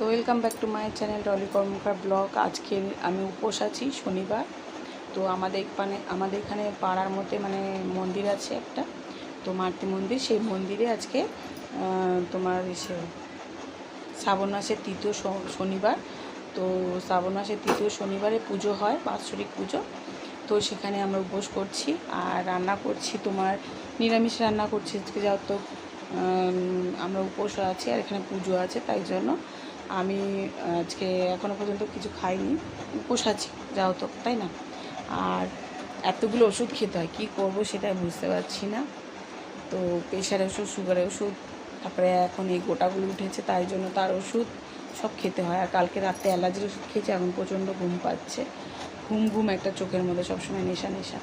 তো welcome back to my channel Dolly Karmakar blog. আজকে আমি উপোস আছি, শনিবার। তো আমাদের এখানে পাড়ার মধ্যে মন্দির আছে একটা, তো মাতৃ মন্দির। সেই মন্দিরে আজকে তোমার শ্রাবণ মাসের তৃতীয় শনিবার। তো শ্রাবণ মাসের তৃতীয় শনিবারে পুজো হয়, বাৎসরিক পুজো। তো সেখানে আমরা উপোস করছি আর রান্না করছি, তোমার নিরামিষ রান্না করছি আজকে। যেহেতু আমরা উপোস আছি আর এখানে পুজো আছে, তাই জন্য আমি আজকে এখনও পর্যন্ত কিছু খাইনি, উপোস আছি যেহেতু, তাই না। আর এতগুলো ওষুধ খেতে হয়, কী করবো সেটা বুঝতে পারছি না। তো প্রেশারের ওষুধ, সুগারের ওষুধ, তারপরে এখন এই গোটাগুলো উঠেছে, তাই জন্য তার ওষুধ সব খেতে হয়। আর কালকে রাত্রে অ্যালার্জির ওষুধ খেয়েছি, এখন প্রচণ্ড ঘুম পাচ্ছে, ঘুম একটা চোখের মধ্যে সবসময় নেশা।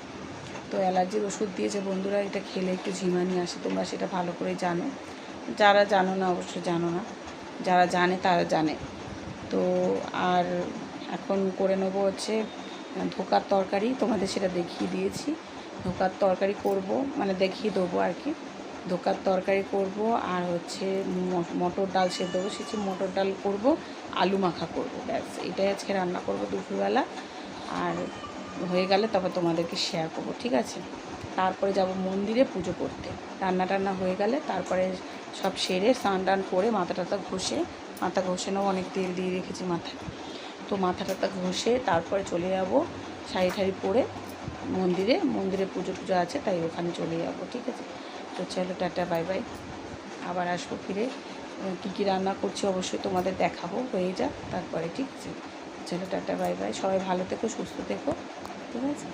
তো অ্যালার্জির ওষুধ দিয়েছে বন্ধুরা, এটা খেলে একটু ঝিমানি আসে, তোমরা সেটা ভালো করে জানো। যারা জানো না অবশ্যই জানো না, যারা জানে তারা জানে। তো আর এখন করে নেবো হচ্ছে ধোকার তরকারি, তোমাদের সেটা দেখিয়ে দিয়েছি। ধোকার তরকারি করব, দেখিয়ে দেবো আর কি। ধোকার তরকারি করব আর হচ্ছে মটর ডাল সেদ্ধ বসেছি, মটর ডাল করব, আলু মাখা করব, ব্যাস এটাই আজকে রান্না করব দুপুরবেলা। আর হয়ে গেলে তারপর তোমাদেরকে শেয়ার করবো, ঠিক আছে। তারপরে যাব মন্দিরে পুজো করতে। রান্না হয়ে গেলে তারপরে সব সেরে স্নান টান করে মাথা ঘষে নেবো, অনেক তেল দিয়ে রেখেছি মাথায়। তো মাথা ঘষে তারপরে চলে যাব শাড়ি ঠাড়ি পরে মন্দিরে পুজো আছে, তাই ওখানে চলে যাব, ঠিক আছে। তো চলো, টাটা, বাই বাই। আবার আসবো ফিরে, কী রান্না করছি অবশ্যই তোমাদের দেখাবো, হয়ে যাক তারপরে, ঠিক আছে। চলো, টাটা, বাই বাই। সবাই ভালো থেকো, সুস্থ থেকো, ঠিক আছে।